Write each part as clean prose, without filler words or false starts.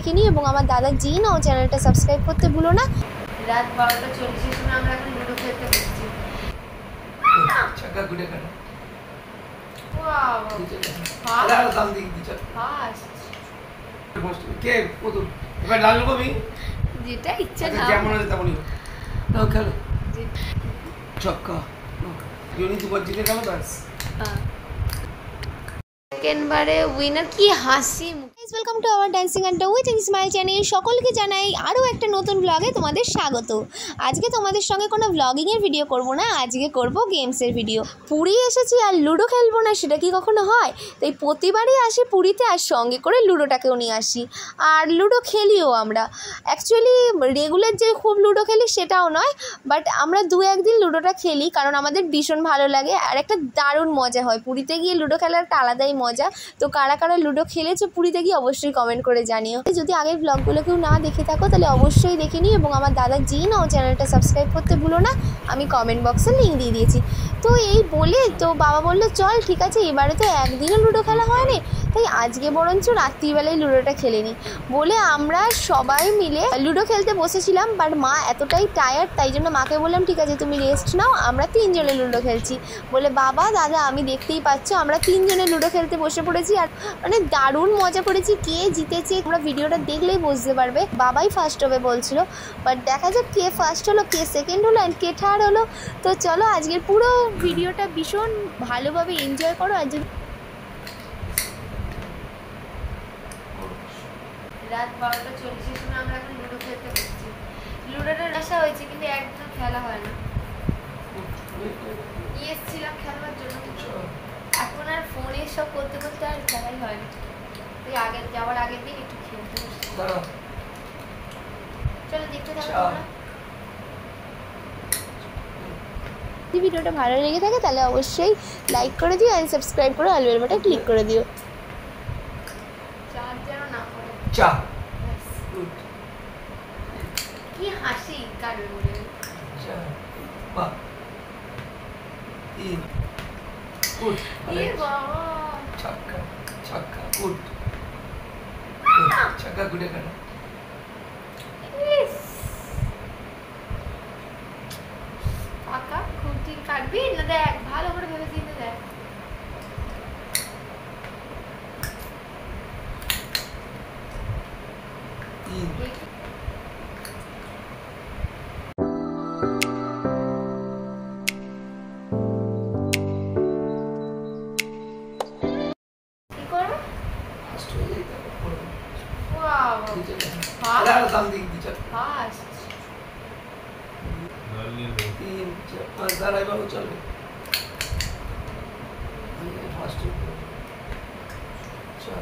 দেখে নিও এবং আমার দাদা জিন ও চ্যানেলটা সাবস্ক্রাইব করতে ভুলো না। রাত 12:40 সময় আমরা এখন লুডো খেলতে বসছি। ছক্কা গুড়ে কাটা। ওয়াও আরে দাম দিই দিচ্ছ ফাস্ট কে প্রথম এবার লাল কবি যেটা ইচ্ছা না যেমন আছে তেমনই নাও খেলো ছক্কা ইউনি দুবার জিতে গেল ব্যাস সেকেন্ডবারে উইনার। কি হাসি। ওয়েলকাম টু আওয়ার ড্যান্সিং আড্ডা উইথ স্মাইল চ্যানেল। সকলকে জানাই আরও একটা নতুন ব্লগে তোমাদের স্বাগত। আজকে তোমাদের সঙ্গে কোনো ব্লগিংয়ের ভিডিও করব না, আজকে করব গেমসের ভিডিও। পুরী এসেছি আর লুডো খেলবো না সেটা কি কখনো হয়? তাই প্রতিবারই আসি পুরীতে আর সঙ্গে করে লুডোটাকেও নিয়ে আসি আর লুডো খেলিও আমরা। অ্যাকচুয়ালি রেগুলার যে খুব লুডো খেলি সেটাও নয়, বাট আমরা দু একদিন লুডোটা খেলি কারণ আমাদের ভীষণ ভালো লাগে আর একটা দারুণ মজা হয়। পুরীতে গিয়ে লুডো খেলার একটা আলাদাই মজা। তো কারা কারা লুডো খেলেছো পুরীতে গিয়ে অবশ্যই কমেন্ট করে জানিও। যদি আগের ব্লগগুলো কেউ না দেখে থাকো তাহলে অবশ্যই দেখে নিও এবং আমার দাদা জিন ও চ্যানেলটা সাবস্ক্রাইব করতে ভুলো না, আমি কমেন্ট বক্সে লিঙ্ক দিয়ে দিয়েছি। তো এই বলে তো বাবা বললো চল ঠিক আছে, এবারে তো একদিনও লুডো খেলা হয়নি, তাই আজকে বরঞ্চ রাত্রিবেলায় লুডোটা খেলে নিই বলে আমরা সবাই মিলে লুডো খেলতে বসেছিলাম। বাট মা এতটাই টায়ার্ড, তাই জন্য মাকে বললাম ঠিক আছে তুমি রেস্ট নাও, আমরা তিনজনে লুডো খেলছি বলে বাবা দাদা আমি দেখতেই পাচ্ছ আমরা তিনজনে লুডো খেলতে বসে পড়েছি আর মানে দারুণ মজা করেছি। কে জিতেছে তোমরা ভিডিওটা দেখলেই বুঝতে পারবে। বাবাই ফার্স্ট হবে বলছিল, বাট দেখা যাক কে ফার্স্ট হলো, কে সেকেন্ড হলো অ্যান্ড কে থার্ড হলো। তো চলো আজকের পুরো ভিডিওটা ভীষণ ভালোভাবে এনজয় করো। আর যদি রাত 12:40 সময় আমরা এখন লুডো খেলতে বসছি। লুডোটা নেশা হয়েছে কিন্তু একদম খেলা হয় না। এসেছিলাম খেলার জন্য, এখন আর ফোনে সব করতে করতে আর খেলাই হয় না। তুই আগে যাওয়ার আগের দিন একটু খেলতে বসছি। চলো দেখতে থাকো তোমরা। যদি ভিডিওটা ভালো লেগে থাকে তাহলে অবশ্যই লাইক করে দিও অ্যান্ড সাবস্ক্রাইব করে অল বেল বাটন ক্লিক করে দিও। চার যেন না পড়ে। চা কি হাসি কারণ বলে চা বাহ তিন গুড বাবা ছক্কা ছক্কা গুড ছক্কা গুড়ে কাটা। পাকা খুঁটি কাটবি না, দেখ ভালো করে ভেবে চিন্তে দেখ। তিন কি করবে? ফার্স্ট হয়ে যাই তারপর করব ওয়াও আরে দাম দিই দিচ্ছ ফাস্ট তিন চার পাঁচ দাঁড়াই বাবু চলবে ফার্স্ট চল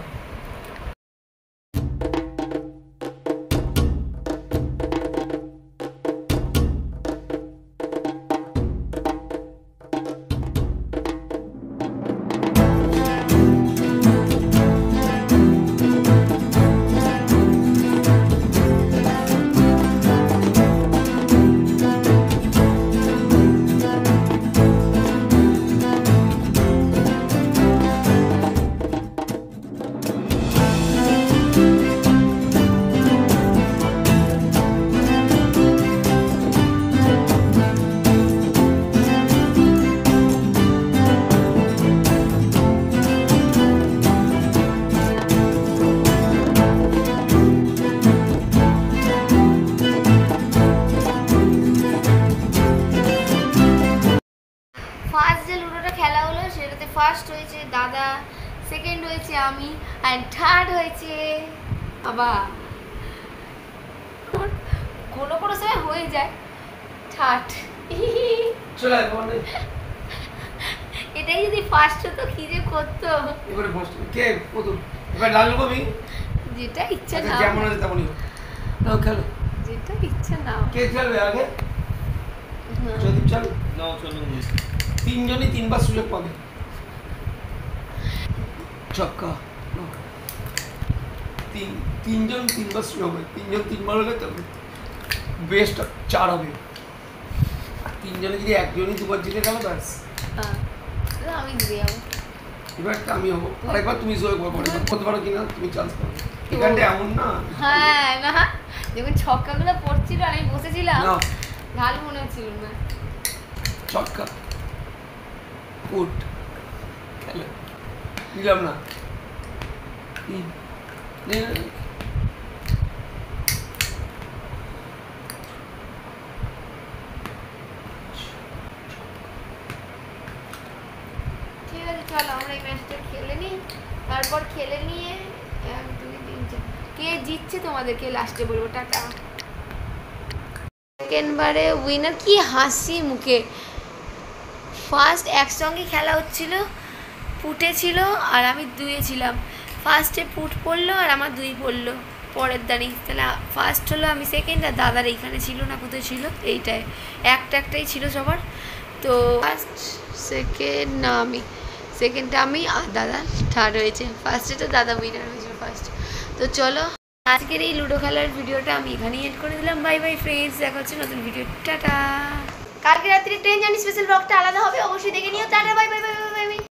ফার্স্ট হয়েছে দাদা, সেকেন্ড হয়েছে আমি আর থার্ড হয়েছে বাবা। কোনো কোনো সময় হয়ে যায় থার্ড। চলে বলে এটাই যদি ফার্স্ট হতো কি যে করতো। এবারে ফার্স্ট কে প্রথম এবার লাল কবি যেটা ইচ্ছা না যেমন আছে তেমনই নাও খেলো যেটা ইচ্ছা না। কে খেলবে আগে? যদি চল নাও চলুন তিনজনই তিনবার সুযোগ পাবে। ছক্কা তিনজন তিনবার সুযোগ হবে, তিনজন তিনবার হলে তবে বেস্ট চার হবে। তিনজনে যদি একজনই দুবার জিতে গেল ব্যাস আমি জিতে যাবো। এবার আমি হবো, আরেকবার তুমি জয় করতে পারো কিনা তুমি চান্স পাবে। এখানটা এমন না। হ্যাঁ না, যখন ছক্কাগুলো পড়ছিল আর আমি বসেছিলাম, না ঢাল মনে হচ্ছিল না। ছক্কা ফুট খেলে নিলাম না। নে, নে, নে। ঠিক আছে চলো আমরা এই ম্যাচটা খেলে নিই, তারপর খেলে নিয়ে 1 2 3 4 কে জিতছে তোমাদেরকে লাস্টে বলবো। টাটা। সেকেন্ড বারে উইনার, কি হাসি মুখে। ফার্স্ট একসঙ্গে খেলা হচ্ছিল, পুটে ছিল আর আমি 2-এ ছিলাম। ফার্স্টে পুট পড়লো আর আমার 2 পড়লো পরের দাঁড়ি। তাহলে ফার্স্ট হলো আমি, সেকেন্ড আর দাদার এইখানে ছিল না, কোথায় ছিল এইটাই, একটাই ছিল সবার। তো ফার্স্ট সেকেন্ড না আমি, সেকেন্ডটা আমি আর দাদা থার্ড হয়েছে। ফার্স্টে তো দাদা উইনার হয়েছিল ফার্স্ট। তো চলো আজকের এই লুডো খেলার ভিডিওটা আমি এখানেই এড করে দিলাম। বাই বাই ফ্রেন্ডস, দেখা হচ্ছে নতুন ভিডিও। টাটা। কালকে রাত্রে ট্রেন জার্নি স্পেশাল ব্লগটা আলাদা হবে, অবশ্যই দেখে নিও। Tata bye bye bye bye bye.